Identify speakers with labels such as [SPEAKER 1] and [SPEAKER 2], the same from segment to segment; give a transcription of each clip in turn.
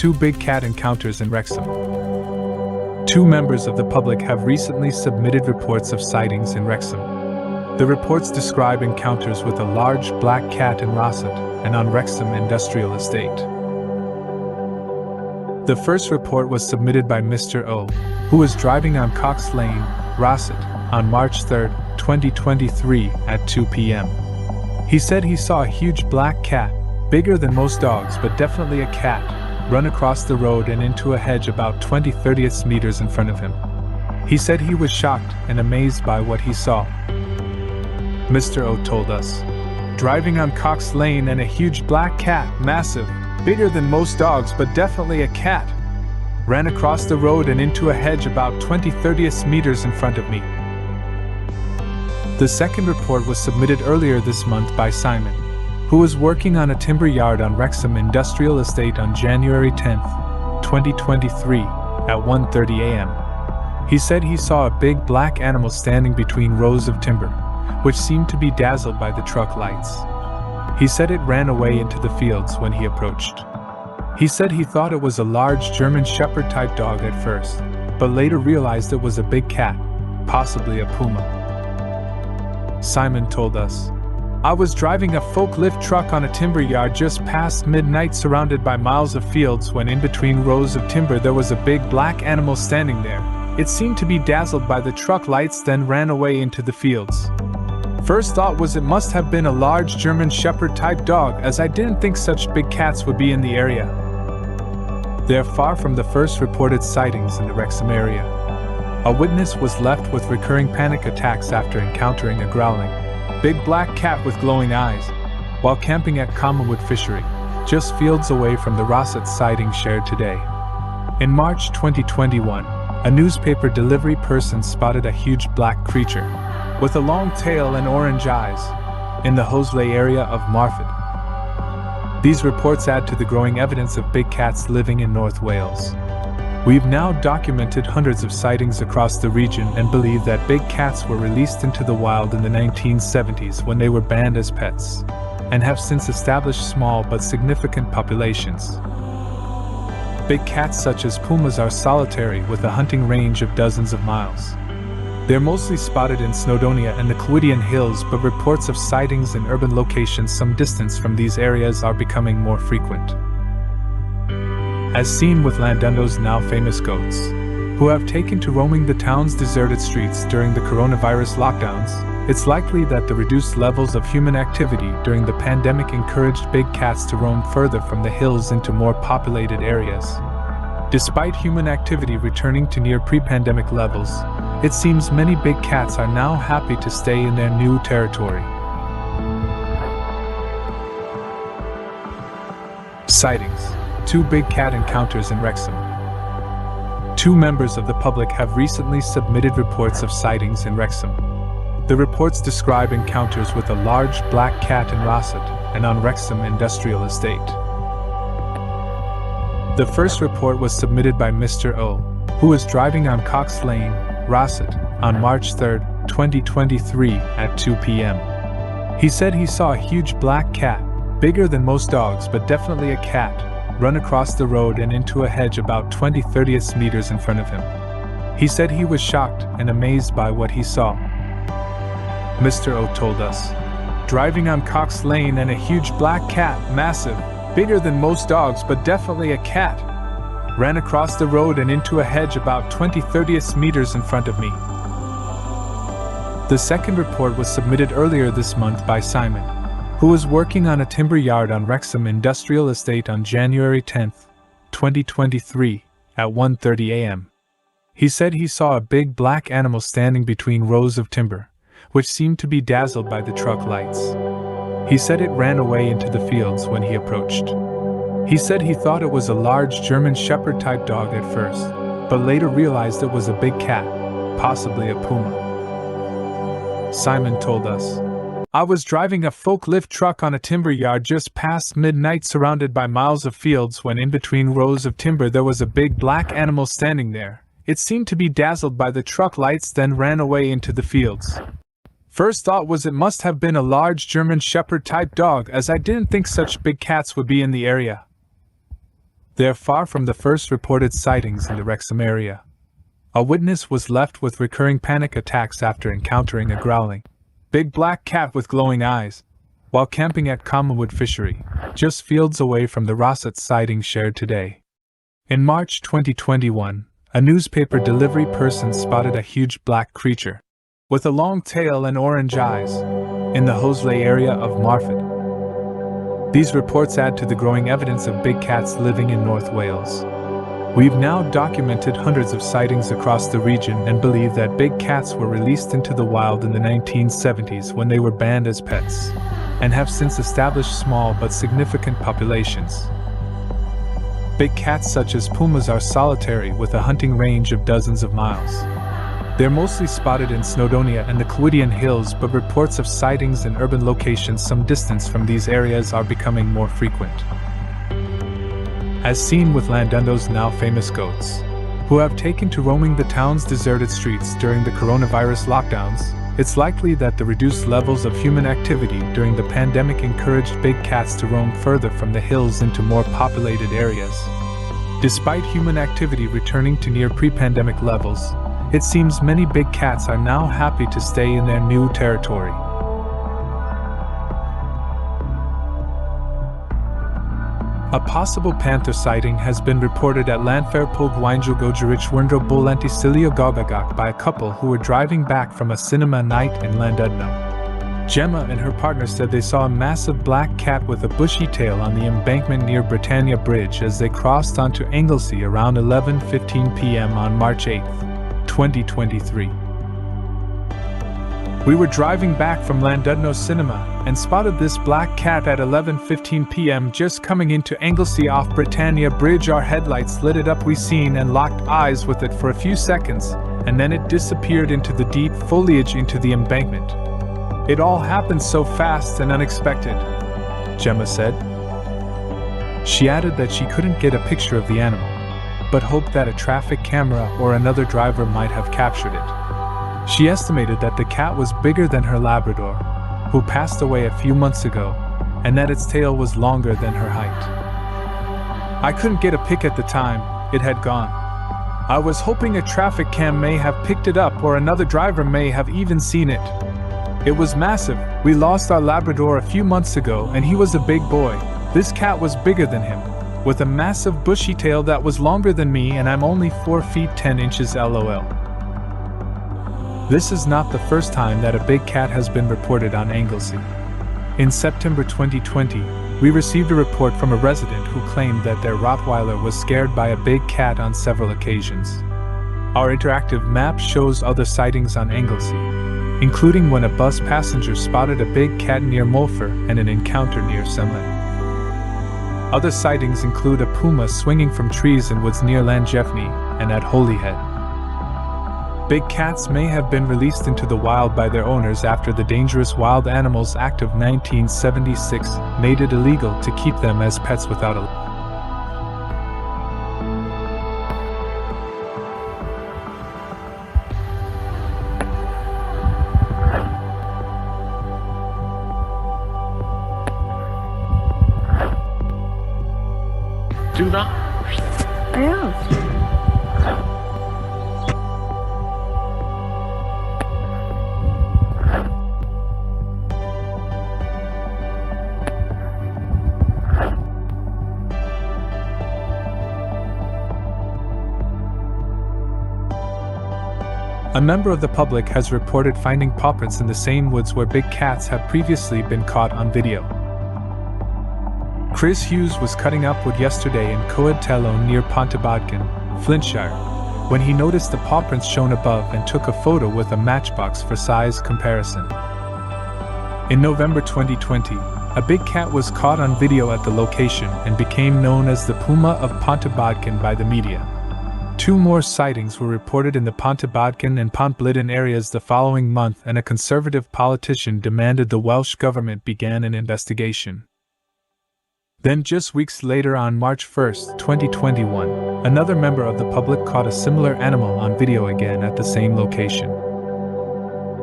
[SPEAKER 1] Two big cat encounters in Wrexham. Two members of the public have recently submitted reports of sightings in Wrexham. The reports describe encounters with a large black cat in Rossett and on Wrexham Industrial Estate. The first report was submitted by Mr. O, who was driving on Cox Lane, Rossett, on March 3, 2023 at 2 p.m. He said he saw a huge black cat, bigger than most dogs but definitely a cat, run across the road and into a hedge about 20-30 meters in front of him. He said he was shocked and amazed by what he saw. Mr. O told us, "Driving on Cox Lane and a huge black cat, massive, bigger than most dogs but definitely a cat, ran across the road and into a hedge about 20-30 meters in front of me." The second report was submitted earlier this month by Simon, who was working on a timber yard on Rexom Industrial Estate on January 10, 2023, at 1:30 a.m. He said he saw a big black animal standing between rows of timber, which seemed to be dazzled by the truck lights. He said it ran away into the fields when he approached. He said he thought it was a large German Shepherd type dog at first, but later realized it was a big cat, possibly a puma. Simon told us, "I was driving a forklift truck on a timber yard just past midnight surrounded by miles of fields when in between rows of timber there was a big black animal standing there. It seemed to be dazzled by the truck lights, then ran away into the fields. First thought was it must have been a large German Shepherd type dog, as I didn't think such big cats would be in the area." They are far from the first reported sightings in the Wrexham area. A witness was left with recurring panic attacks after encountering a growling, big black cat with glowing eyes, while camping at Commonwood Fishery, just fields away from the Rossett sighting shared today. In March 2021, a newspaper delivery person spotted a huge black creature, with a long tail and orange eyes, in the Hoseley area of Marford. These reports add to the growing evidence of big cats living in North Wales. We've now documented hundreds of sightings across the region and believe that big cats were released into the wild in the 1970s when they were banned as pets, and have since established small but significant populations. Big cats such as pumas are solitary with a hunting range of dozens of miles. They're mostly spotted in Snowdonia and the Clwydian Hills, but reports of sightings in urban locations some distance from these areas are becoming more frequent. As seen with Llandungo's now famous goats, who have taken to roaming the town's deserted streets during the coronavirus lockdowns, it's likely that the reduced levels of human activity during the pandemic encouraged big cats to roam further from the hills into more populated areas. Despite human activity returning to near pre-pandemic levels, it seems many big cats are now happy to stay in their new territory. Sightings. Two big cat encounters in Wrexham. Two members of the public have recently submitted reports of sightings in Wrexham. The reports describe encounters with a large black cat in Rossett and on Wrexham Industrial Estate. The first report was submitted by Mr. O, who was driving on Cox Lane, Rossett, on March 3, 2023 at 2 p.m. He said he saw a huge black cat, bigger than most dogs but definitely a cat, run across the road and into a hedge about 20-30 meters in front of him. He said he was shocked and amazed by what he saw. Mr. O told us, "Driving on Cox Lane and a huge black cat, massive, bigger than most dogs but definitely a cat, ran across the road and into a hedge about 20-30 meters in front of me." The second report was submitted earlier this month by Simon, who was working on a timber yard on Wrexham Industrial Estate on January 10, 2023, at 1:30 a.m. He said he saw a big black animal standing between rows of timber, which seemed to be dazzled by the truck lights. He said it ran away into the fields when he approached. He said he thought it was a large German Shepherd type dog at first, but later realized it was a big cat, possibly a puma. Simon told us, "I was driving a forklift truck on a timber yard just past midnight surrounded by miles of fields when in between rows of timber there was a big black animal standing there. It seemed to be dazzled by the truck lights, then ran away into the fields. First thought was it must have been a large German Shepherd type dog, as I didn't think such big cats would be in the area." They are far from the first reported sightings in the Rexom area. A witness was left with recurring panic attacks after encountering a growling, big black cat with glowing eyes, while camping at Commonwood Fishery, just fields away from the Rossett sighting shared today. In March 2021, a newspaper delivery person spotted a huge black creature, with a long tail and orange eyes, in the Hoseley area of Marford. These reports add to the growing evidence of big cats living in North Wales. We've now documented hundreds of sightings across the region and believe that big cats were released into the wild in the 1970s when they were banned as pets, and have since established small but significant populations. Big cats such as pumas are solitary with a hunting range of dozens of miles. They're mostly spotted in Snowdonia and the Clwydian Hills, but reports of sightings in urban locations some distance from these areas are becoming more frequent. As seen with Llandudno's now famous goats, who have taken to roaming the town's deserted streets during the coronavirus lockdowns, it's likely that the reduced levels of human activity during the pandemic encouraged big cats to roam further from the hills into more populated areas. Despite human activity returning to near pre-pandemic levels, it seems many big cats are now happy to stay in their new territory. A possible panther sighting has been reported at Llanfair Pwll Gwaenjil Wyrndro Bolenti Silio Gogagak by a couple who were driving back from a cinema night in Llandudno. Gemma and her partner said they saw a massive black cat with a bushy tail on the embankment near Britannia Bridge as they crossed onto Anglesey around 11:15 p.m. on March 8, 2023. We were driving back from Llandudno Cinema and spotted this black cat at 11:15 p.m. just coming into Anglesey off Britannia Bridge. Our headlights lit it up, we seen and locked eyes with it for a few seconds, and then it disappeared into the deep foliage into the embankment. It all happened so fast and unexpected, Gemma said. She added that she couldn't get a picture of the animal, but hoped that a traffic camera or another driver might have captured it. She estimated that the cat was bigger than her Labrador, who passed away a few months ago, and that its tail was longer than her height. I couldn't get a pic at the time, it had gone. I was hoping a traffic cam may have picked it up or another driver may have even seen it. It was massive. We lost our Labrador a few months ago and he was a big boy. This cat was bigger than him, with a massive bushy tail that was longer than me, and I'm only 4 feet 10 inches LOL. This is not the first time that a big cat has been reported on Anglesey. In September 2020, we received a report from a resident who claimed that their Rottweiler was scared by a big cat on several occasions. Our interactive map shows other sightings on Anglesey, including when a bus passenger spotted a big cat near Mulfer and an encounter near Sunland. Other sightings include a puma swinging from trees in woods near Llangefni and at Holyhead. Big cats may have been released into the wild by their owners after the Dangerous Wild Animals Act of 1976 made it illegal to keep them as pets without a
[SPEAKER 2] do that?
[SPEAKER 3] I have.
[SPEAKER 1] A member of the public has reported finding paw prints in the same woods where big cats have previously been caught on video. Chris Hughes was cutting up wood yesterday in Coed Tello near Pontybodkin, Flintshire, when he noticed the paw prints shown above and took a photo with a matchbox for size comparison. In November 2020, a big cat was caught on video at the location and became known as the Puma of Pontybodkin by the media. 2 more sightings were reported in the Pontybodkin and Pontblydden areas the following month, and a Conservative politician demanded the Welsh government began an investigation. Then just weeks later, on March 1, 2021, another member of the public caught a similar animal on video again at the same location.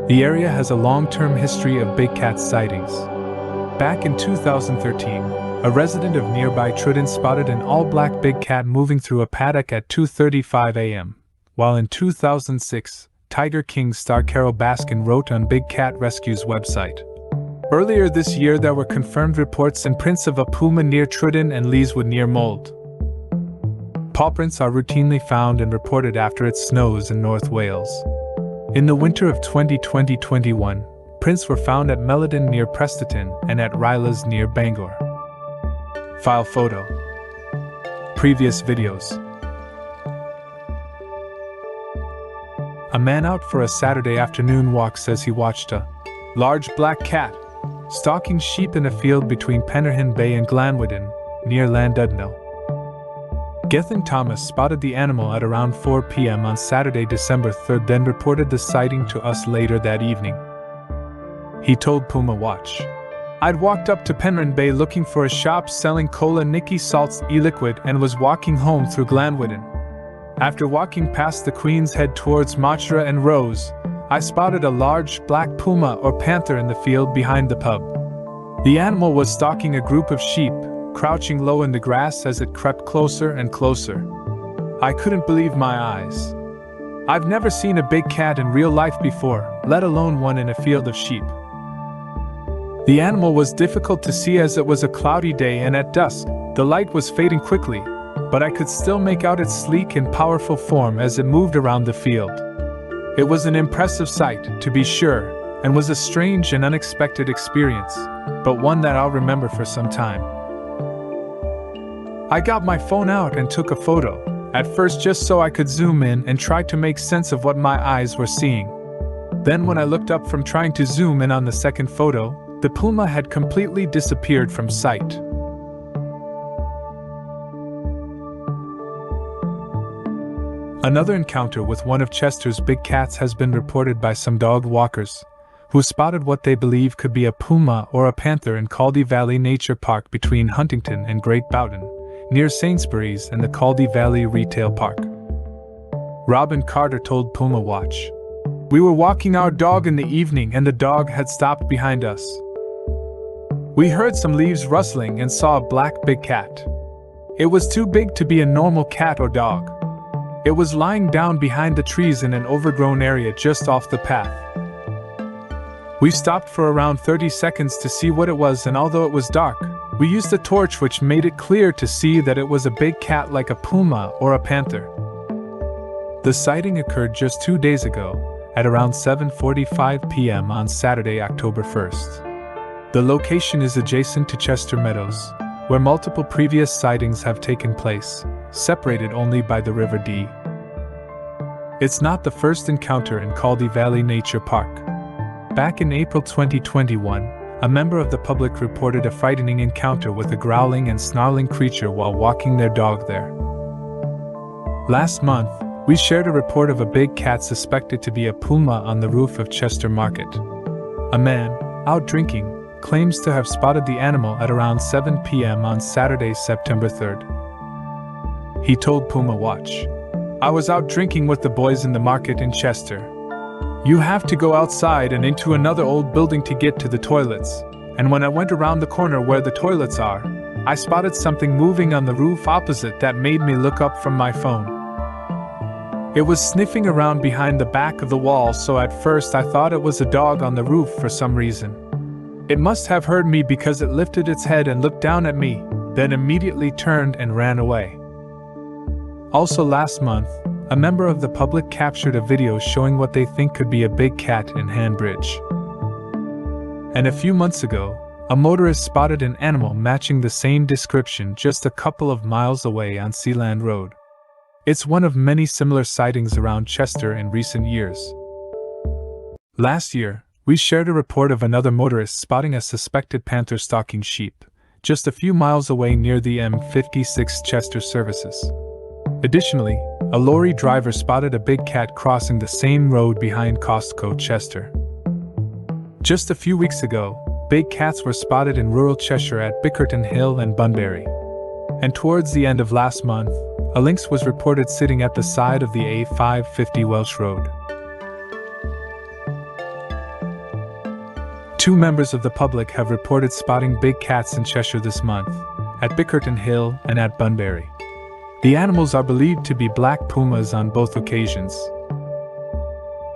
[SPEAKER 1] The area has a long-term history of big cat sightings. Back in 2013, A resident of nearby Prestatyn spotted an all-black big cat moving through a paddock at 2:35 a.m., while in 2006, Tiger King star Carol Baskin wrote on Big Cat Rescue's website. Earlier this year there were confirmed reports and prints of a puma near Prestatyn and Leeswood near Mold. Paw prints are routinely found and reported after it snows in North Wales. In the winter of 2020-21, prints were found at Meadows near Prestatyn and at Rylas near Bangor. File photo. Previous videos. A man out for a Saturday afternoon walk says he watched a large black cat stalking sheep in a field between Penrhyn Bay and Glanwydden, near Llandudno. Gethin Thomas spotted the animal at around 4 p.m. on Saturday, December 3rd, then reported the sighting to us later that evening. He told Puma Watch, "I'd walked up to Penrhyn Bay looking for a shop selling cola Nicky salts e-liquid and was walking home through Glanwydden. After walking past the Queen's Head towards Mochra and Rose, I spotted a large black puma or panther in the field behind the pub. The animal was stalking a group of sheep, crouching low in the grass as it crept closer and closer. I couldn't believe my eyes. I've never seen a big cat in real life before, let alone one in a field of sheep. The animal was difficult to see as it was a cloudy day and at dusk, the light was fading quickly, but I could still make out its sleek and powerful form as it moved around the field. It was an impressive sight, to be sure, and was a strange and unexpected experience, but one that I'll remember for some time. I got my phone out and took a photo, at first just so I could zoom in and try to make sense of what my eyes were seeing. Then when I looked up from trying to zoom in on the second photo, the puma had completely disappeared from sight." Another encounter with one of Chester's big cats has been reported by some dog walkers, who spotted what they believe could be a puma or a panther in Caldy Valley Nature Park between Huntington and Great Bowden, near Sainsbury's and the Caldy Valley Retail Park. Robin Carter told Puma Watch, "We were walking our dog in the evening and the dog had stopped behind us. We heard some leaves rustling and saw a black big cat. It was too big to be a normal cat or dog. It was lying down behind the trees in an overgrown area just off the path. We stopped for around 30 seconds to see what it was, and although it was dark, we used a torch which made it clear to see that it was a big cat like a puma or a panther." The sighting occurred just 2 days ago, at around 7:45 p.m. on Saturday, October 1st. The location is adjacent to Chester Meadows, where multiple previous sightings have taken place, separated only by the River Dee. It's not the first encounter in Caldy Valley Nature Park. Back in April 2021, a member of the public reported a frightening encounter with a growling and snarling creature while walking their dog there. Last month, we shared a report of a big cat suspected to be a puma on the roof of Chester Market. A man, out drinking, claims to have spotted the animal at around 7 p.m. on Saturday, September 3rd. He told Puma Watch, "I was out drinking with the boys in the market in Chester. You have to go outside and into another old building to get to the toilets, and when I went around the corner where the toilets are, I spotted something moving on the roof opposite that made me look up from my phone. It was sniffing around behind the back of the wall, so at first I thought it was a dog on the roof for some reason. It must have heard me because it lifted its head and looked down at me, then immediately turned and ran away." Also last month, a member of the public captured a video showing what they think could be a big cat in Hanbridge. And a few months ago, a motorist spotted an animal matching the same description just a couple of miles away on Sealand Road. It's one of many similar sightings around Chester in recent years. Last year, we shared a report of another motorist spotting a suspected panther stalking sheep, just a few miles away near the M56 Chester services. Additionally, a lorry driver spotted a big cat crossing the same road behind Costco Chester. Just a few weeks ago, big cats were spotted in rural Cheshire at Bickerton Hill and Bunbury. And towards the end of last month, a lynx was reported sitting at the side of the A550 Welsh Road. 2 members of the public have reported spotting big cats in Cheshire this month, at Bickerton Hill and at Bunbury. The animals are believed to be black pumas on both occasions.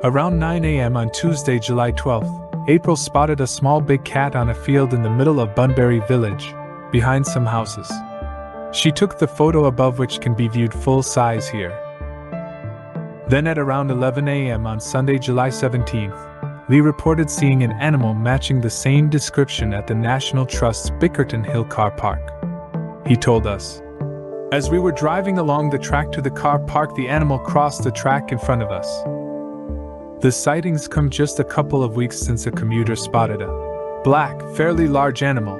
[SPEAKER 1] Around 9 a.m. on Tuesday, July 12th, April spotted a small big cat on a field in the middle of Bunbury village, behind some houses. She took the photo above, which can be viewed full size here. Then at around 11 a.m. on Sunday, July 17th, Lee reported seeing an animal matching the same description at the National Trust's Bickerton Hill car park. He told us, "As we were driving along the track to the car park, the animal crossed the track in front of us." The sightings come just a couple of weeks since a commuter spotted a black, fairly large animal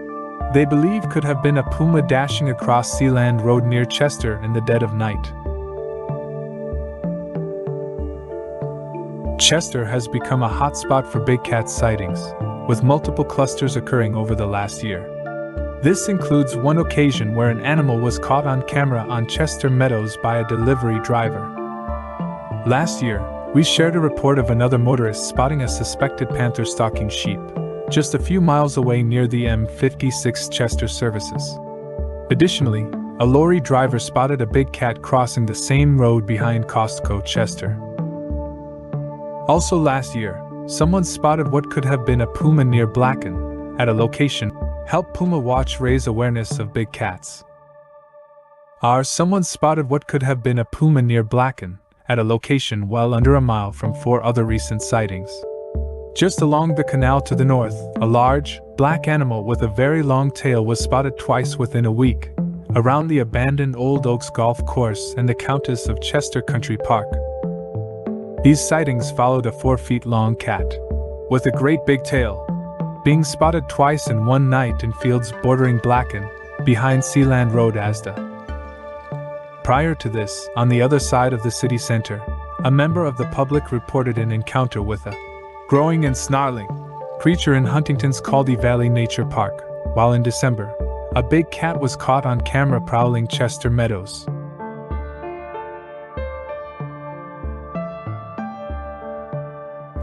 [SPEAKER 1] they believe could have been a puma dashing across Sealand Road near Chester in the dead of night. Chester has become a hotspot for big cat sightings, with multiple clusters occurring over the last year. This includes one occasion where an animal was caught on camera on Chester Meadows by a delivery driver. Last year, we shared a report of another motorist spotting a suspected panther stalking sheep, just a few miles away near the M56 Chester services. Additionally, a lorry driver spotted a big cat crossing the same road behind Costco Chester. Also last year, someone spotted what could have been a puma near Blacken, at a location Help Puma Watch raise awareness of big cats. Someone spotted what could have been a puma near Blacken, at a location well under a mile from 4 other recent sightings. Just along the canal to the north, a large, black animal with a very long tail was spotted twice within a week, around the abandoned Old Oaks Golf Course and the Countess of Chester Country Park. These sightings followed a 4-feet-long cat, with a great big tail, being spotted twice in one night in fields bordering Blacken, behind Sealand Road, Asda. Prior to this, on the other side of the city centre, a member of the public reported an encounter with a growing and snarling creature in Huntington's Caldy Valley Nature Park, while in December, a big cat was caught on camera prowling Chester Meadows.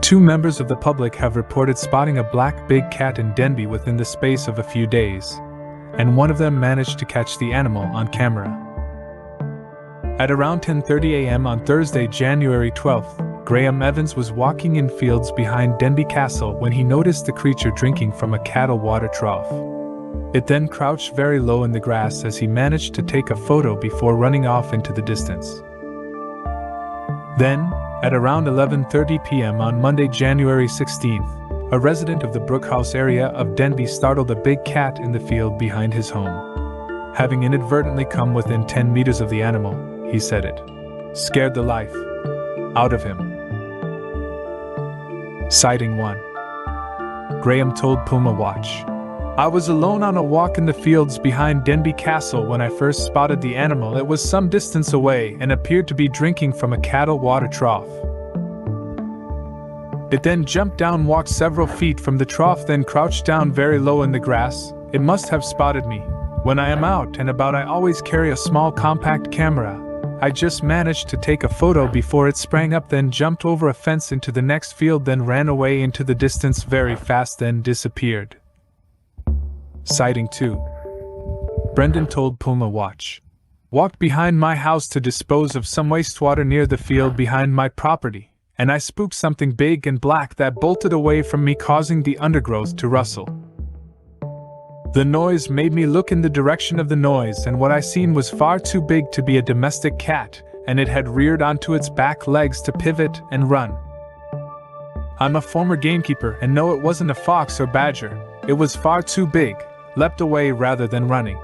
[SPEAKER 1] Two members of the public have reported spotting a black big cat in Denby within the space of a few days, and one of them managed to catch the animal on camera. At around 10:30 a.m. on Thursday, January 12th, Graham Evans was walking in fields behind Denby Castle when he noticed the creature drinking from a cattle water trough. It then crouched very low in the grass as he managed to take a photo before running off into the distance. Then, at around 11:30 p.m. on Monday, January 16th, a resident of the Brookhouse area of Denby startled a big cat in the field behind his home. Having inadvertently come within 10 meters of the animal, he said it scared the life out of him. Sighting 1. Graham told Puma Watch, "I was alone on a walk in the fields behind Denby Castle when I first spotted the animal. It was some distance away and appeared to be drinking from a cattle water trough. It then jumped down, walked several feet from the trough, then crouched down very low in the grass. It must have spotted me. When I am out and about, I always carry a small compact camera. I just managed to take a photo before it sprang up, then jumped over a fence into the next field, then ran away into the distance very fast, then disappeared." Sighting 2. Brendan told Puma Watch, "Walked behind my house to dispose of some wastewater near the field behind my property, and I spooked something big and black that bolted away from me, causing the undergrowth to rustle. The noise made me look in the direction of the noise, and what I seen was far too big to be a domestic cat, and it had reared onto its back legs to pivot and run. I'm a former gamekeeper and know it wasn't a fox or badger. It was far too big, leapt away rather than running."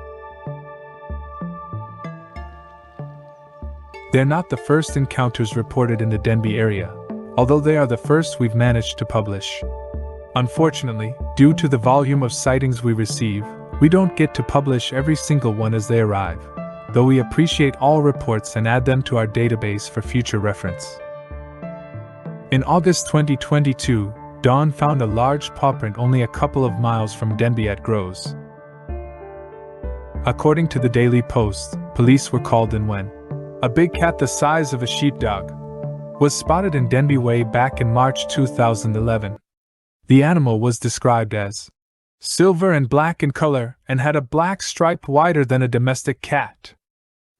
[SPEAKER 1] They're not the first encounters reported in the Denby area, although they are the first we've managed to publish. Unfortunately, due to the volume of sightings we receive, we don't get to publish every single one as they arrive, though we appreciate all reports and add them to our database for future reference. In August 2022, Dawn found a large paw print only a couple of miles from Denby at Groves. According to the Daily Post, police were called in when a big cat the size of a sheepdog was spotted in Denby way back in March 2011. The animal was described as silver and black in color and had a black stripe wider than a domestic cat.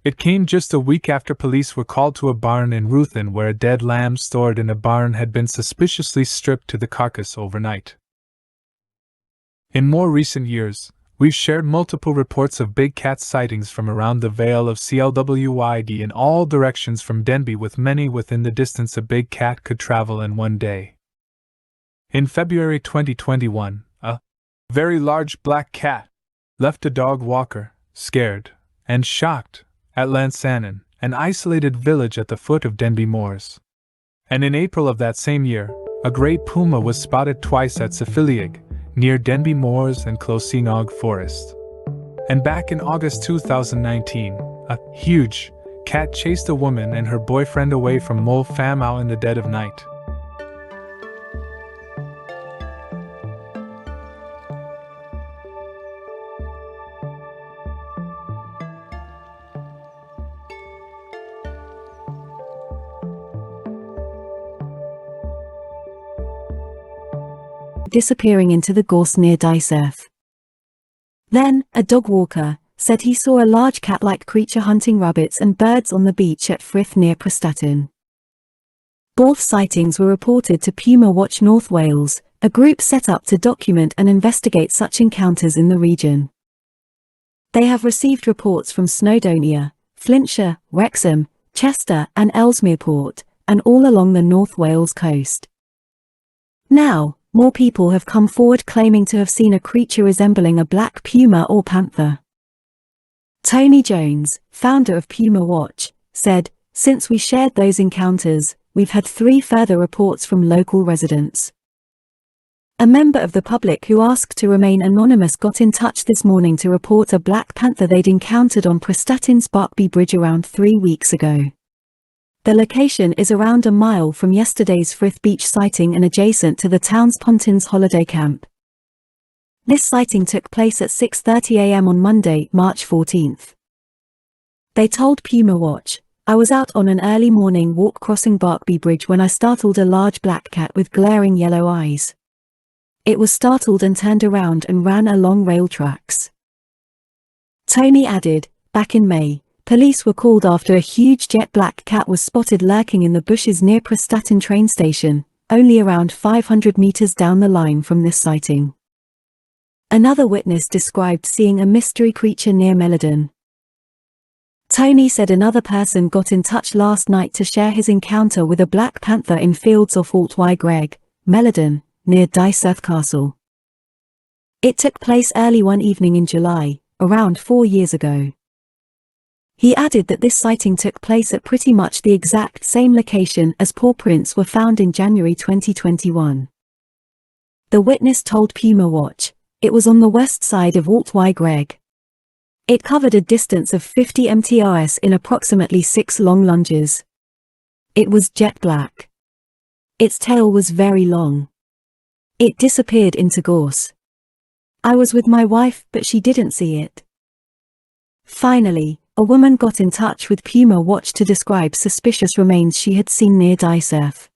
[SPEAKER 1] It came just a week after police were called to a barn in Ruthin where a dead lamb stored in a barn had been suspiciously stripped to the carcass overnight. In more recent years, we've shared multiple reports of big cat sightings from around the Vale of Clwyd in all directions from Denby, with many within the distance a big cat could travel in one day. In February 2021, a very large black cat left a dog walker, scared and shocked, at Lansannon, an isolated village at the foot of Denby Moors. And in April of that same year, a great puma was spotted twice at Safiliag, near Denby Moors and Closinog Forest. And back in August 2019, a huge cat chased a woman and her boyfriend away from Mole Famau in the dead of night.
[SPEAKER 4] Disappearing into the gorse near Dyseth. Then, a dog walker said he saw a large cat-like creature hunting rabbits and birds on the beach at Frith near Prestatyn. Both sightings were reported to Puma Watch North Wales, a group set up to document and investigate such encounters in the region. They have received reports from Snowdonia, Flintshire, Rexom, Chester and Ellesmereport, and all along the North Wales coast. Now, more people have come forward claiming to have seen a creature resembling a black puma or panther. Tony Jones, founder of Puma Watch, said, "Since we shared those encounters, we've had 3 further reports from local residents." A member of the public who asked to remain anonymous got in touch this morning to report a black panther they'd encountered on Prestatyn's Barkby Bridge around 3 weeks ago. The location is around a mile from yesterday's Frith Beach sighting and adjacent to the town's Pontins holiday camp. This sighting took place at 6:30 a.m. on Monday, March 14th. They told Puma Watch, "I was out on an early morning walk crossing Barkby Bridge when I startled a large black cat with glaring yellow eyes. It was startled and turned around and ran along rail tracks." Tony added, "Back in May, police were called after a huge jet black cat was spotted lurking in the bushes near Prestatyn train station, only around 500 meters down the line from this sighting." Another witness described seeing a mystery creature near Meadows. Tony said another person got in touch last night to share his encounter with a black panther in fields off Altwygregg, Meadows, near Dyseth Castle. It took place early one evening in July, around 4 years ago. He added that this sighting took place at pretty much the exact same location as paw prints were found in January 2021. The witness told Puma Watch, "It was on the west side of Altwygregg. It covered a distance of 50 mtrs in approximately 6 long lunges. It was jet black. Its tail was very long. It disappeared into gorse. I was with my wife but she didn't see it." Finally, a woman got in touch with Puma Watch to describe suspicious remains she had seen near Dyseth.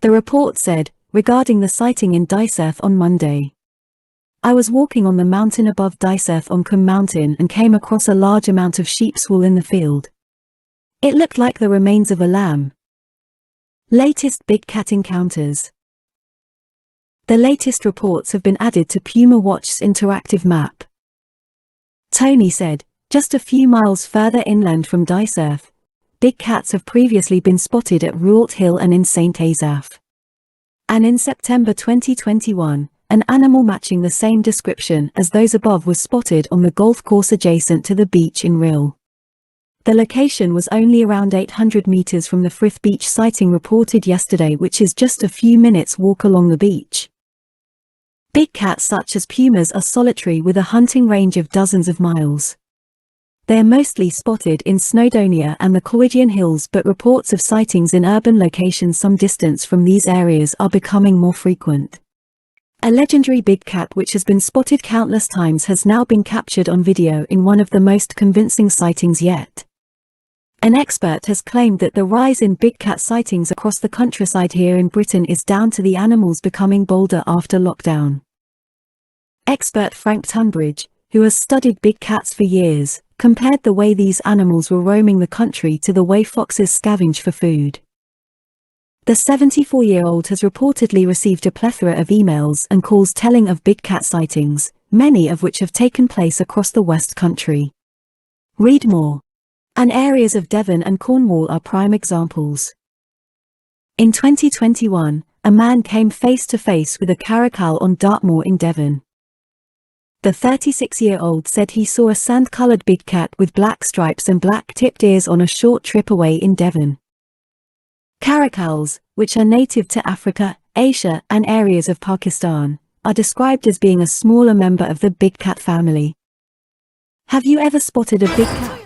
[SPEAKER 4] The report said, regarding the sighting in Dyseth on Monday, "I was walking on the mountain above Dyseth on Combe Mountain and came across a large amount of sheep's wool in the field. It looked like the remains of a lamb." Latest big cat encounters. The latest reports have been added to Puma Watch's interactive map. Tony said, "Just a few miles further inland from Dyseth, big cats have previously been spotted at Rualt Hill and in St. Asaph. And in September 2021, an animal matching the same description as those above was spotted on the golf course adjacent to the beach in Rhyl. The location was only around 800 meters from the Frith Beach sighting reported yesterday, which is just a few minutes walk along the beach." Big cats such as pumas are solitary with a hunting range of dozens of miles. They are mostly spotted in Snowdonia and the Clwydian Hills, but reports of sightings in urban locations some distance from these areas are becoming more frequent. A legendary big cat which has been spotted countless times has now been captured on video in one of the most convincing sightings yet. An expert has claimed that the rise in big cat sightings across the countryside here in Britain is down to the animals becoming bolder after lockdown. Expert Frank Tunbridge, who has studied big cats for years, compared the way these animals were roaming the country to the way foxes scavenge for food. The 74-year-old has reportedly received a plethora of emails and calls telling of big cat sightings, many of which have taken place across the West Country. Read more. And areas of Devon and Cornwall are prime examples. In 2021, a man came face to face with a caracal on Dartmoor in Devon. The 36-year-old said he saw a sand-coloured big cat with black stripes and black-tipped ears on a short trip away in Devon. Caracals, which are native to Africa, Asia, and areas of Pakistan, are described as being a smaller member of the big cat family. Have you ever spotted a big cat?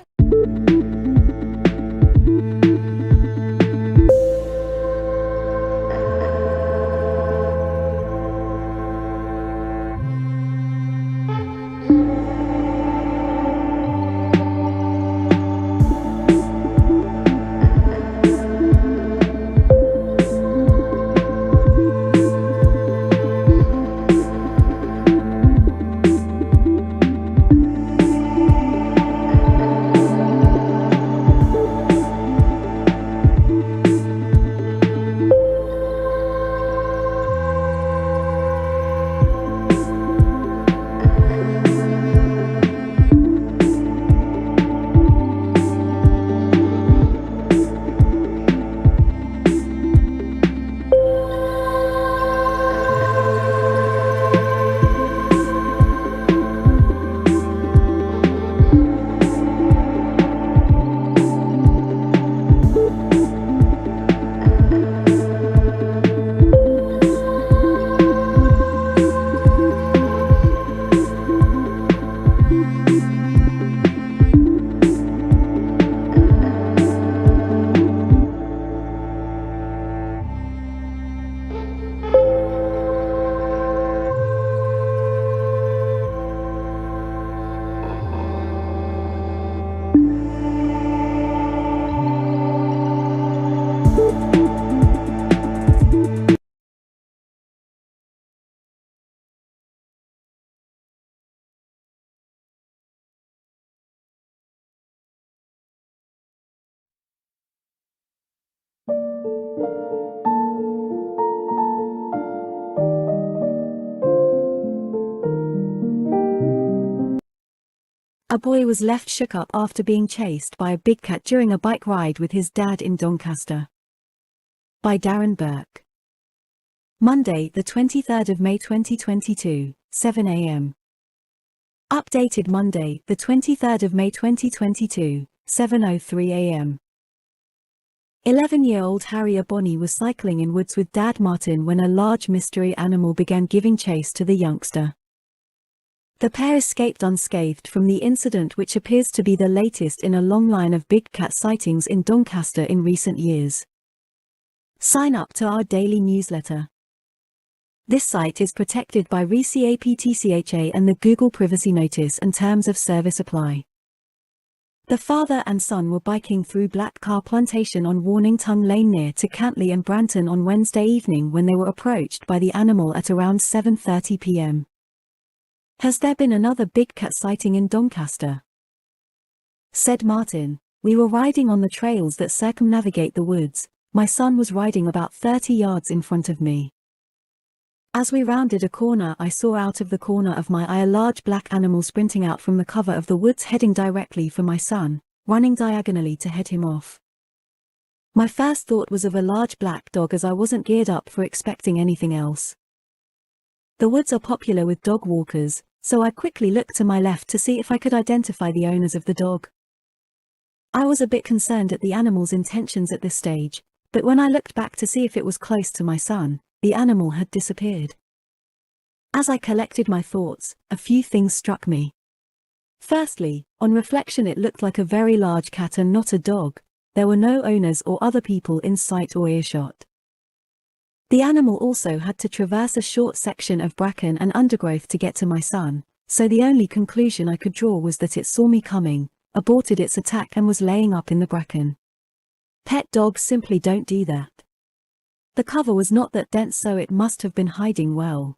[SPEAKER 4] A boy was left shook up after being chased by a big cat during a bike ride with his dad in Doncaster. By Darren Burke. Monday, the 23rd of May 2022, 7 a.m. Updated Monday, the 23rd of May 2022, 7:03 a.m. 11-year-old Harrier Bonnie was cycling in woods with Dad Martin when a large mystery animal began giving chase to the youngster. The pair escaped unscathed from the incident, which appears to be the latest in a long line of big cat sightings in Doncaster in recent years. Sign up to our daily newsletter. This site is protected by ReCapTCHA and the Google Privacy Notice and Terms of Service apply. The father and son were biking through Black Car Plantation on Warning Tongue Lane near to Cantley and Branton on Wednesday evening when they were approached by the animal at around 7:30 p.m. Has there been another big cat sighting in Doncaster? Said Martin. We were riding on the trails that circumnavigate the woods. My son was riding about 30 yards in front of me. As we rounded a corner, I saw out of the corner of my eye a large black animal sprinting out from the cover of the woods heading directly for my son, running diagonally to head him off. My first thought was of a large black dog, as I wasn't geared up for expecting anything else. The woods are popular with dog walkers, so I quickly looked to my left to see if I could identify the owners of the dog. I was a bit concerned at the animal's intentions at this stage, but when I looked back to see if it was close to my son, the animal had disappeared. As I collected my thoughts, a few things struck me. Firstly, on reflection, it looked like a very large cat and not a dog. There were no owners or other people in sight or earshot. The animal also had to traverse a short section of bracken and undergrowth to get to my son, so the only conclusion I could draw was that it saw me coming, aborted its attack and was laying up in the bracken. Pet dogs simply don't do that. The cover was not that dense, so it must have been hiding well.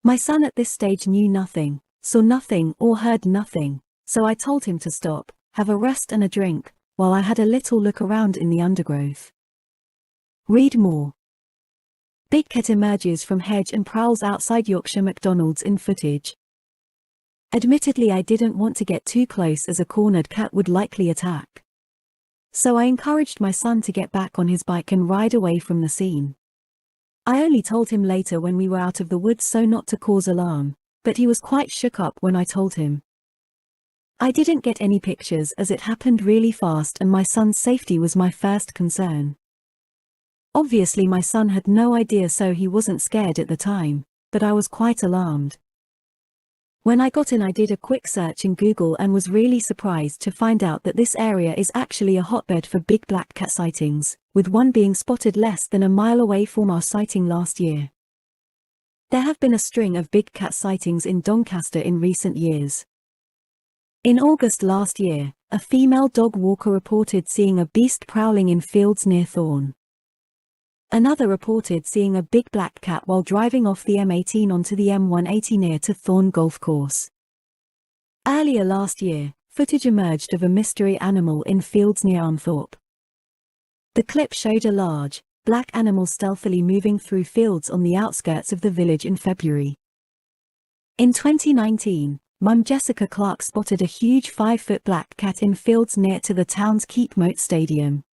[SPEAKER 4] My son at this stage knew nothing, saw nothing or heard nothing, so I told him to stop, have a rest and a drink, while I had a little look around in the undergrowth. Read more. Big cat emerges from hedge and prowls outside Yorkshire McDonald's in footage. Admittedly, I didn't want to get too close as a cornered cat would likely attack. So I encouraged my son to get back on his bike and ride away from the scene. I only told him later when we were out of the woods so not to cause alarm, but he was quite shook up when I told him. I didn't get any pictures as it happened really fast and my son's safety was my first concern. Obviously my son had no idea, so he wasn't scared at the time, but I was quite alarmed. When I got in, I did a quick search in Google and was really surprised to find out that this area is actually a hotbed for big black cat sightings, with one being spotted less than a mile away from our sighting last year. There have been a string of big cat sightings in Doncaster in recent years. In August last year, a female dog walker reported seeing a beast prowling in fields near Thorn. Another reported seeing a big black cat while driving off the M18 onto the M180 near to Thorn Golf Course. Earlier last year, footage emerged of a mystery animal in fields near Armthorpe. The clip showed a large, black animal stealthily moving through fields on the outskirts of the village in February. In 2019, Mum Jessica Clark spotted a huge 5-foot black cat in fields near to the town's Keep Moat Stadium.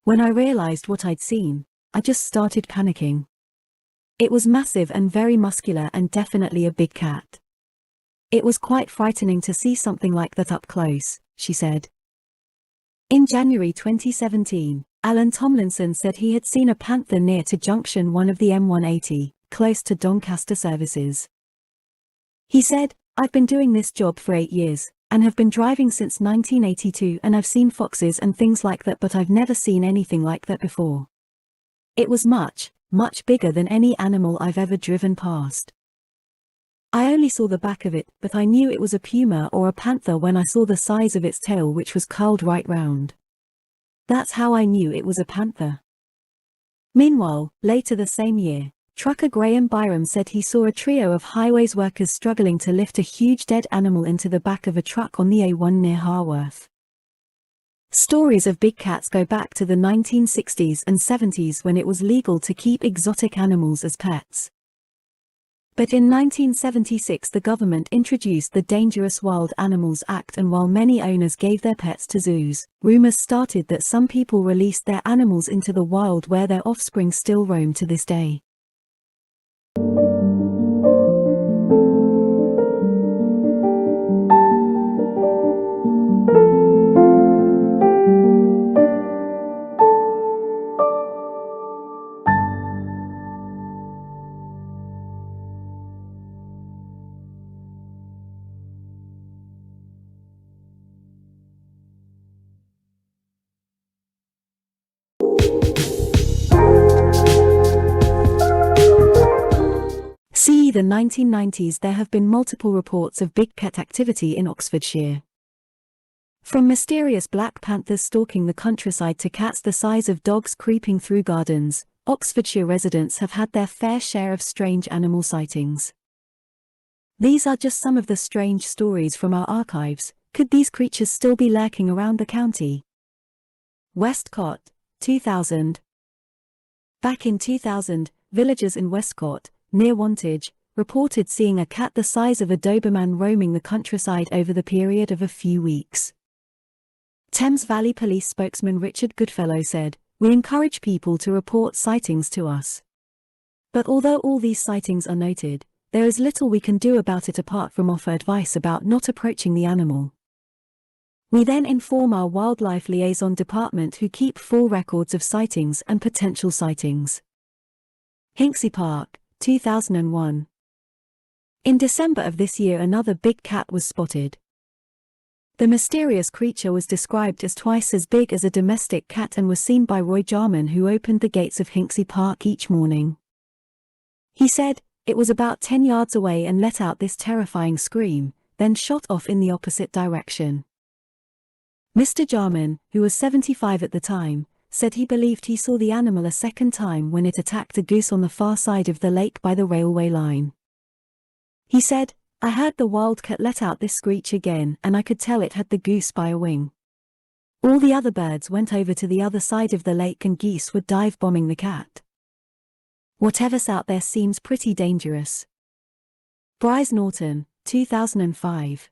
[SPEAKER 4] When I realized what I'd seen, I just started panicking. It was massive and very muscular and definitely a big cat. It was quite frightening to see something like that up close, she said. In January 2017, Alan Tomlinson said he had seen a panther near to Junction 1 of the M180, close to Doncaster services. He said, "I've been doing this job for 8 years, and have been driving since 1982, and I've seen foxes and things like that, but I've never seen anything like that before. It was much, much bigger than any animal I've ever driven past. I only saw the back of it, but I knew it was a puma or a panther when I saw the size of its tail, which was curled right round. That's how I knew it was a panther." Meanwhile, later the same year, trucker Graham Byram said he saw a trio of highways workers struggling to lift a huge dead animal into the back of a truck on the A1 near Harworth. Stories of big cats go back to the 1960s and 70s, when it was legal to keep exotic animals as pets. But in 1976 the government introduced the Dangerous Wild Animals Act, and while many owners gave their pets to zoos, rumors started that some people released their animals into the wild, where their offspring still roam to this day. See the 1990s. There have been multiple reports of big cat activity in Oxfordshire. From mysterious black panthers stalking the countryside to cats the size of dogs creeping through gardens, Oxfordshire residents have had their fair share of strange animal sightings. These are just some of the strange stories from our archives. Could these creatures still be lurking around the county? Westcott, 2000. Back in 2000, villagers in Westcott, near Wantage, reported seeing a cat the size of a Doberman roaming the countryside over the period of a few weeks. Thames Valley Police spokesman Richard Goodfellow said, "We encourage people to report sightings to us. But although all these sightings are noted, there is little we can do about it apart from offer advice about not approaching the animal. We then inform our wildlife liaison department, who keep full records of sightings and potential sightings." Hinksey Park, 2001. In December of this year, another big cat was spotted. The mysterious creature was described as twice as big as a domestic cat and was seen by Roy Jarman, who opened the gates of Hinksey Park each morning. He said, "It was about 10 yards away and let out this terrifying scream, then shot off in the opposite direction. Mr. Jarman, who was 75 at the time, said he believed he saw the animal a second time when it attacked a goose on the far side of the lake by the railway line. He said, "I heard the wildcat let out this screech again and I could tell it had the goose by a wing. All the other birds went over to the other side of the lake and geese were dive bombing the cat. Whatever's out there seems pretty dangerous." Bryce Norton, 2005.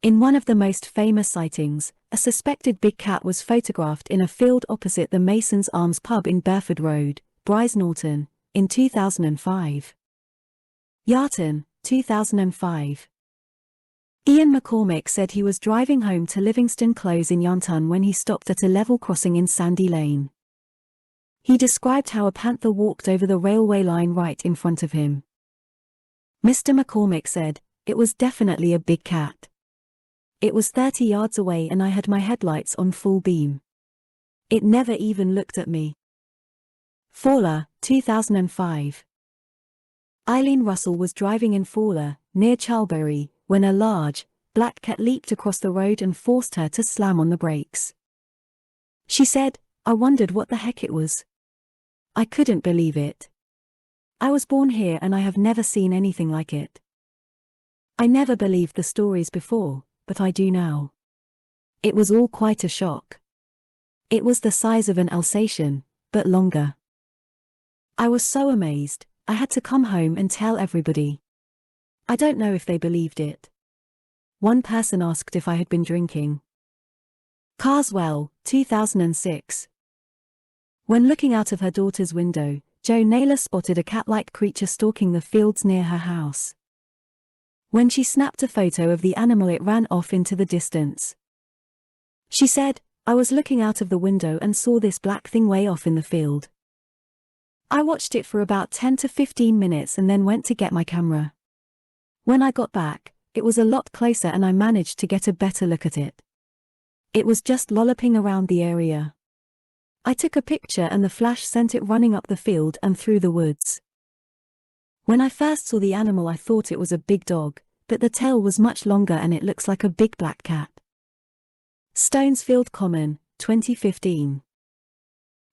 [SPEAKER 4] In one of the most famous sightings, a suspected big cat was photographed in a field opposite the Mason's Arms pub in Burford Road, Bryce Norton, in 2005. Yarton, 2005. Ian McCormick said he was driving home to Livingston Close in Yarton when he stopped at a level crossing in Sandy Lane. He described how a panther walked over the railway line right in front of him. Mr. McCormick said, "It was definitely a big cat. It was 30 yards away and I had my headlights on full beam. It never even looked at me." Fawler, 2005. Eileen Russell was driving in Fawler, near Charlbury, when a large, black cat leaped across the road and forced her to slam on the brakes. She said, "I wondered what the heck it was. I couldn't believe it. I was born here and I have never seen anything like it. I never believed the stories before, but I do now. It was all quite a shock. It was the size of an Alsatian, but longer. I was so amazed, I had to come home and tell everybody. I don't know if they believed it." One person asked if I had been drinking. Carswell, 2006. When looking out of her daughter's window, Jo Naylor spotted a cat-like creature stalking the fields near her house. When she snapped a photo of the animal, it ran off into the distance. She said, "I was looking out of the window and saw this black thing way off in the field. I watched it for about 10 to 15 minutes and then went to get my camera. When I got back, it was a lot closer and I managed to get a better look at it. It was just lolloping around the area. I took a picture and the flash sent it running up the field and through the woods. When I first saw the animal I thought it was a big dog, but the tail was much longer and it looks like a big black cat." Stonesfield Common, 2015.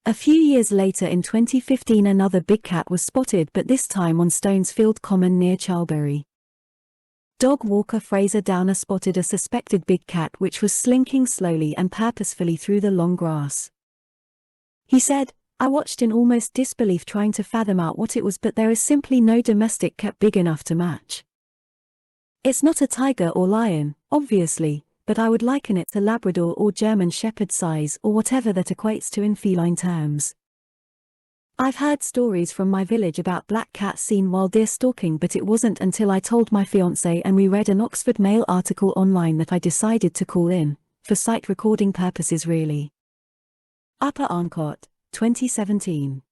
[SPEAKER 4] A few years later in 2015 another big cat was spotted, but this time on Stonesfield Common near Charlbury. Dog walker Fraser Downer spotted a suspected big cat which was slinking slowly and purposefully through the long grass. He said, "I watched in almost disbelief trying to fathom out what it was, but there is simply no domestic cat big enough to match. It's not a tiger or lion, obviously, but I would liken it to Labrador or German Shepherd size or whatever that equates to in feline terms. I've heard stories from my village about black cats seen while deer stalking, but it wasn't until I told my fiancé and we read an Oxford Mail article online that I decided to call in, for sight recording purposes really." Upper Arncott, 2017.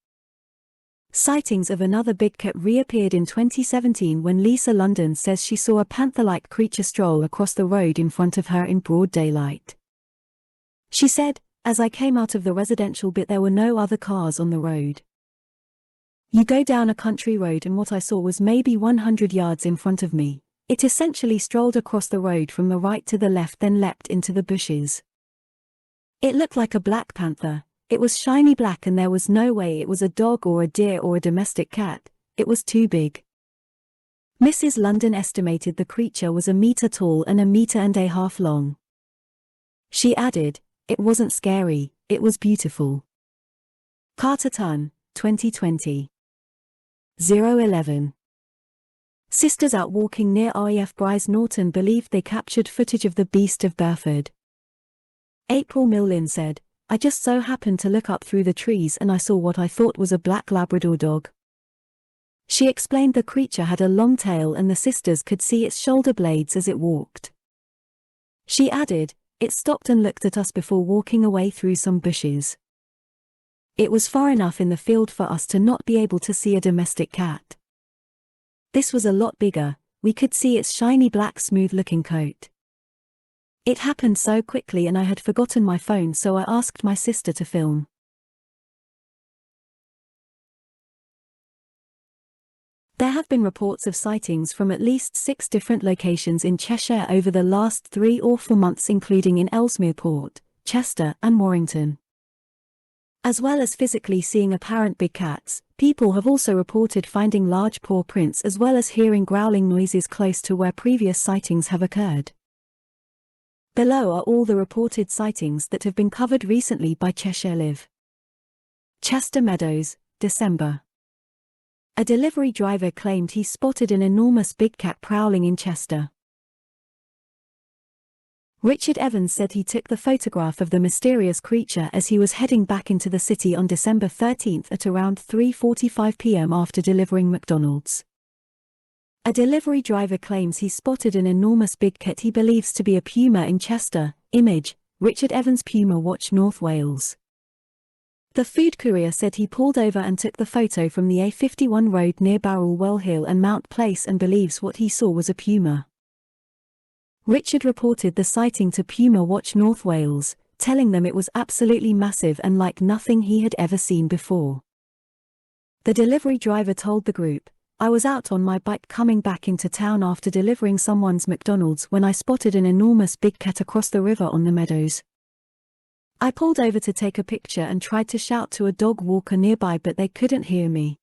[SPEAKER 4] Sightings of another big cat reappeared in 2017 when Lisa London says she saw a panther-like creature stroll across the road in front of her in broad daylight. She said, "As I came out of the residential bit there were no other cars on the road. You go down a country road and what I saw was maybe 100 yards in front of me. It essentially strolled across the road from the right to the left, then leapt into the bushes. It looked like a black panther. It was shiny black and there was no way it was a dog or a deer or a domestic cat. It was too big." Mrs. London estimated the creature was 1 meter tall and 1.5 meters long. She added, "It wasn't scary, it was beautiful." Carterton, 2020. 011. Sisters out walking near RAF Bryce Norton believed they captured footage of the beast of Burford. April Millin said, "I just so happened to look up through the trees and I saw what I thought was a black Labrador dog." She explained the creature had a long tail and the sisters could see its shoulder blades as it walked. She added, "It stopped and looked at us before walking away through some bushes. It was far enough in the field for us to not be able to see a domestic cat. This was a lot bigger, we could see its shiny black smooth-looking coat. It happened so quickly and I had forgotten my phone, so I asked my sister to film." There have been reports of sightings from at least 6 different locations in Cheshire over the last 3 or 4 months, including in Ellesmere Port, Chester and Warrington. As well as physically seeing apparent big cats, people have also reported finding large paw prints as well as hearing growling noises close to where previous sightings have occurred. Below are all the reported sightings that have been covered recently by Cheshire Live. Chester Meadows, December. A delivery driver claimed he spotted an enormous big cat prowling in Chester. Richard Evans said he took the photograph of the mysterious creature as he was heading back into the city on December 13 at around 3:45 p.m. after delivering McDonald's. A delivery driver claims he spotted an enormous big cat he believes to be a puma in Chester. Image, Richard Evans, Puma Watch, North Wales. The food courier said he pulled over and took the photo from the A51 road near Barrelwell Hill and Mount Place and believes what he saw was a puma. Richard reported the sighting to Puma Watch North Wales, telling them it was absolutely massive and like nothing he had ever seen before. The delivery driver told the group, "I was out on my bike coming back into town after delivering someone's McDonald's when I spotted an enormous big cat across the river on the Meadows. I pulled over to take a picture and tried to shout to a dog walker nearby, but they couldn't hear me.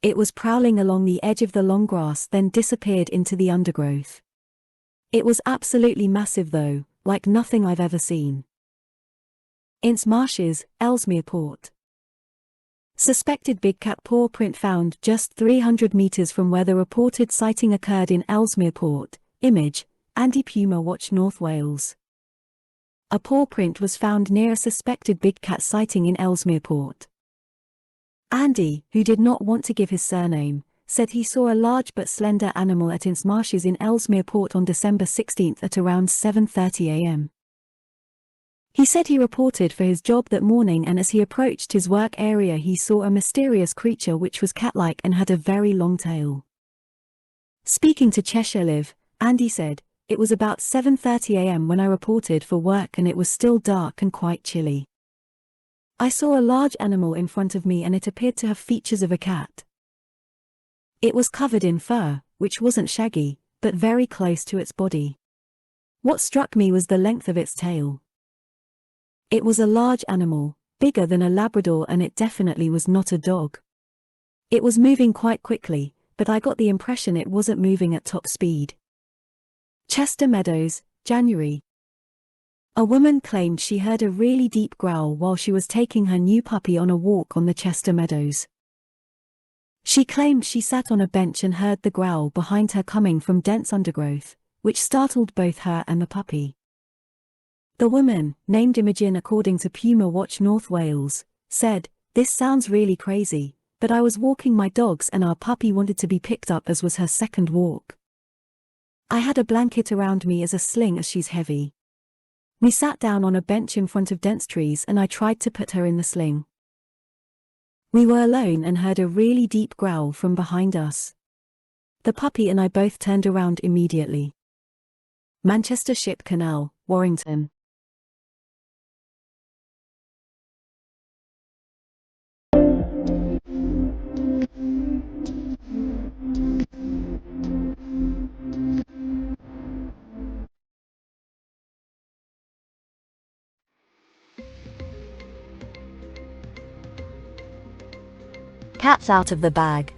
[SPEAKER 4] It was prowling along the edge of the long grass, then disappeared into the undergrowth. It was absolutely massive though, like nothing I've ever seen." Ince Marshes, Ellesmere Port. Suspected big cat paw print found just 300 meters from where the reported sighting occurred in Ellesmere Port. Image, Andy, Puma Watch North Wales. A paw print was found near a suspected big cat sighting in Ellesmere Port. Andy, who did not want to give his surname, said he saw a large but slender animal at Ince Marshes in Ellesmere Port on December 16 at around 7:30 a.m. He said he reported for his job that morning, and as he approached his work area he saw a mysterious creature which was cat-like and had a very long tail. Speaking to Cheshire Live, Andy said, "It was about 7:30 a.m. when I reported for work and it was still dark and quite chilly. I saw a large animal in front of me and it appeared to have features of a cat. It was covered in fur, which wasn't shaggy, but very close to its body. What struck me was the length of its tail. It was a large animal, bigger than a Labrador, and it definitely was not a dog. It was moving quite quickly, but I got the impression it wasn't moving at top speed." Chester Meadows, January. A woman claimed she heard a really deep growl while she was taking her new puppy on a walk on the Chester Meadows. She claimed she sat on a bench and heard the growl behind her coming from dense undergrowth, which startled both her and the puppy. The woman, named Imogen according to Puma Watch North Wales, said, "This sounds really crazy, but I was walking my dogs and our puppy wanted to be picked up as was her second walk. I had a blanket around me as a sling as she's heavy. We sat down on a bench in front of dense trees and I tried to put her in the sling. We were alone and heard a really deep growl from behind us. The puppy and I both turned around immediately." Manchester Ship Canal, Warrington.
[SPEAKER 5] Cats out of the bag.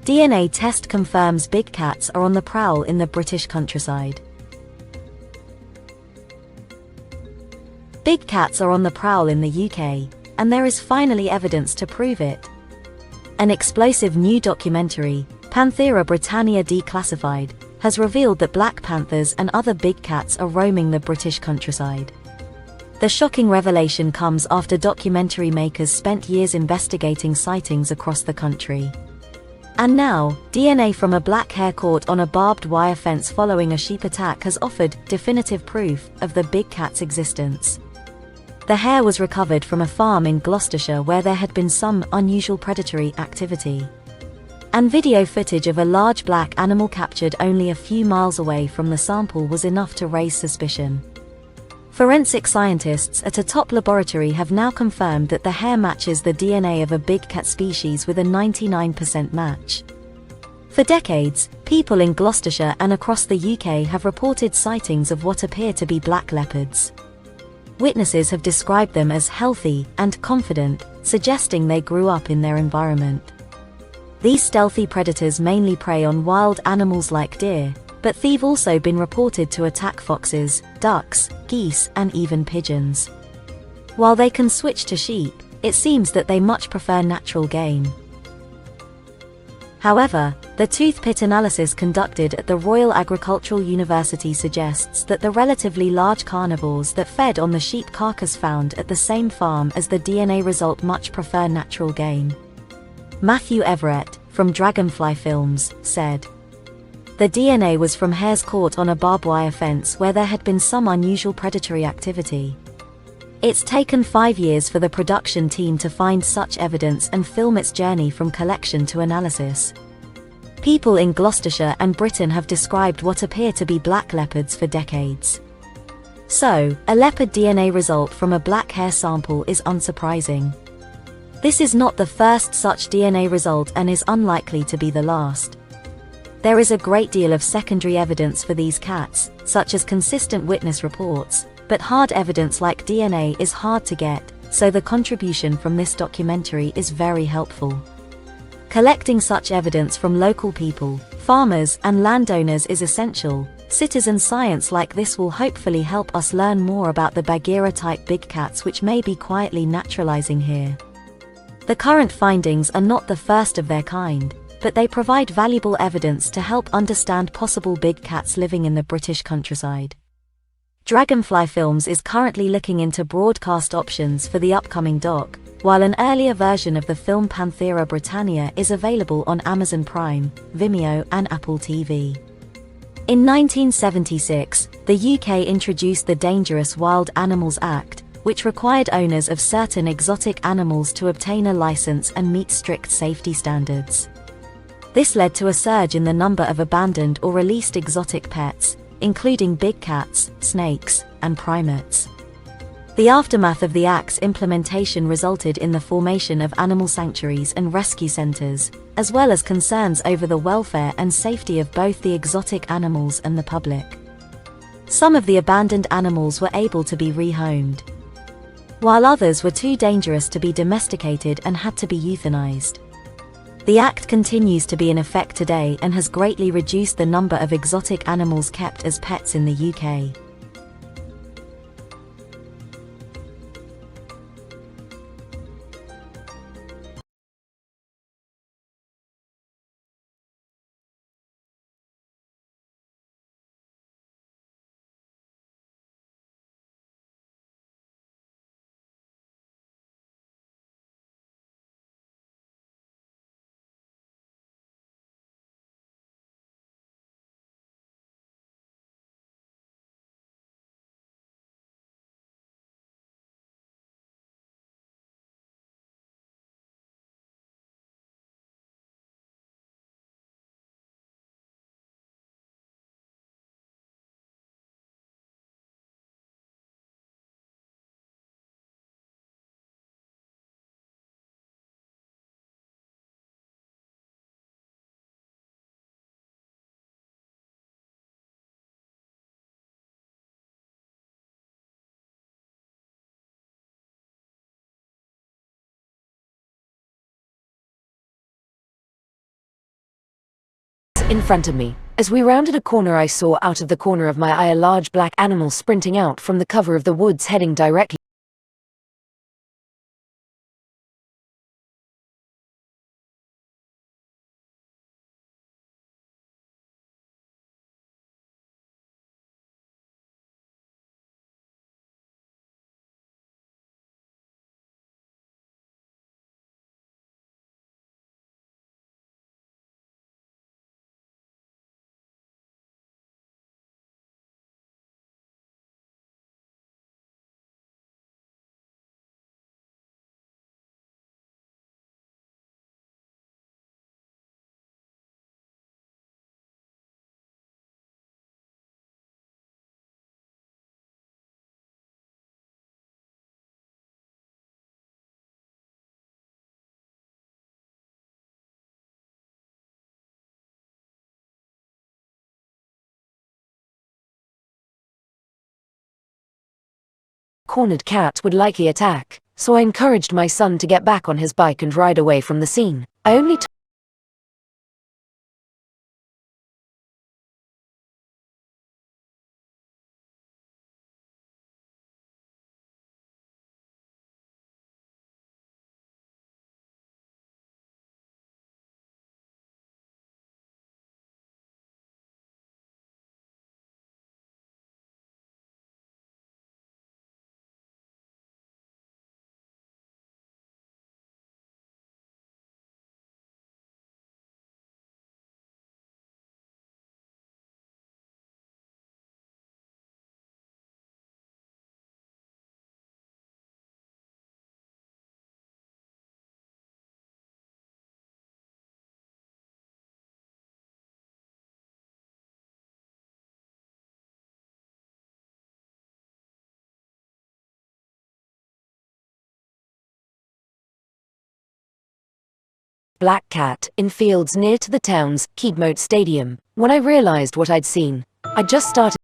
[SPEAKER 5] DNA test confirms big cats are on the prowl in the British countryside. Big cats are on the prowl in the UK, and there is finally evidence to prove it. An explosive new documentary, Panthera Britannia Declassified, has revealed that black panthers and other big cats are roaming the British countryside. The shocking revelation comes after documentary makers spent years investigating sightings across the country. And now, DNA from a black hare caught on a barbed wire fence following a sheep attack has offered definitive proof of the big cat's existence. The hare was recovered from a farm in Gloucestershire where there had been some unusual predatory activity. And video footage of a large black animal captured only a few miles away from the sample was enough to raise suspicion. Forensic scientists at a top laboratory have now confirmed that the hare matches the DNA of a big cat species with a 99% match. For decades, people in Gloucestershire and across the UK have reported sightings of what appear to be black leopards. Witnesses have described them as healthy and confident, suggesting they grew up in their environment. These stealthy predators mainly prey on wild animals like deer, but they've also been reported to attack foxes, ducks, geese, and even pigeons. While they can switch to sheep, it seems that they much prefer natural game. However, the tooth pit analysis conducted at the Royal Agricultural University suggests that the relatively large carnivores that fed on the sheep carcass found at the same farm as the DNA result much prefer natural game. Matthew Everett, from Dragonfly Films, said, "The DNA was from hares caught on a barbed wire fence where there had been some unusual predatory activity. It's taken 5 years for the production team to find such evidence and film its journey from collection to analysis." People in Gloucestershire and Britain have described what appear to be black leopards for decades. So, a leopard DNA result from a black hare sample is unsurprising. This is not the first such DNA result and is unlikely to be the last. There is a great deal of secondary evidence for these cats, such as consistent witness reports, but hard evidence like DNA is hard to get, so the contribution from this documentary is very helpful. Collecting such evidence from local people, farmers, and landowners is essential. Citizen science like this will hopefully help us learn more about the Bagheera-type big cats which may be quietly naturalizing here. The current findings are not the first of their kind, but they provide valuable evidence to help understand possible big cats living in the British countryside. Dragonfly Films is currently looking into broadcast options for the upcoming doc, while an earlier version of the film Panthera Britannia is available on Amazon Prime, Vimeo, and Apple TV. In 1976, the UK introduced the Dangerous Wild Animals Act, which required owners of certain exotic animals to obtain a license and meet strict safety standards. This led to a surge in the number of abandoned or released exotic pets, including big cats, snakes, and primates. The aftermath of the Act's implementation resulted in the formation of animal sanctuaries and rescue centres, as well as concerns over the welfare and safety of both the exotic animals and the public. Some of the abandoned animals were able to be rehomed, while others were too dangerous to be domesticated and had to be euthanized. The Act continues to be in effect today and has greatly reduced the number of exotic animals kept as pets in the UK.
[SPEAKER 6] In front of me. As we rounded a corner, I saw out of the corner of my eye a large black animal sprinting out from the cover of the woods heading directly cornered cat would likely attack, so I encouraged my son to get back on his bike and ride away from the scene. I only black cat in fields near to the town's Keedmoat Stadium. When I realized what I'd seen, I just started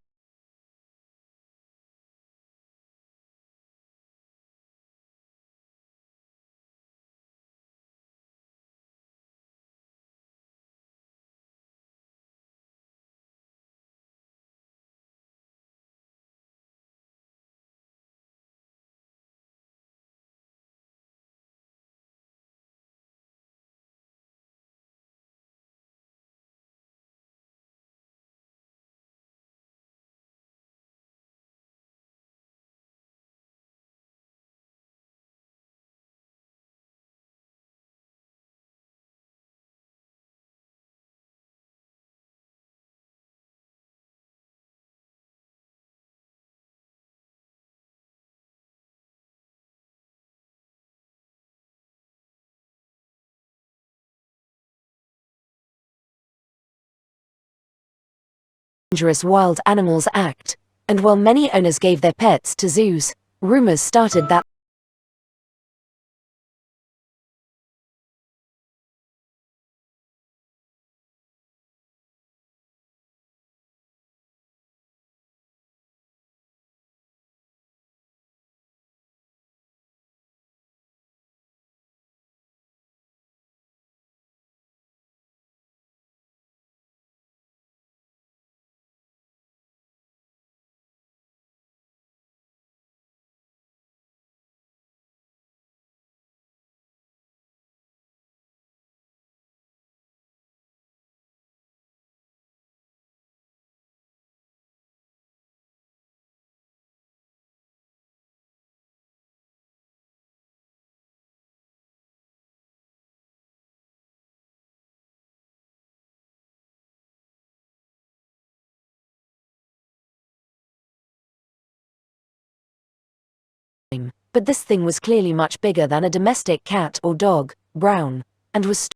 [SPEAKER 6] Dangerous Wild Animals Act, and while many owners gave their pets to zoos, rumors started that but this thing was clearly much bigger than a domestic cat or dog, brown, and was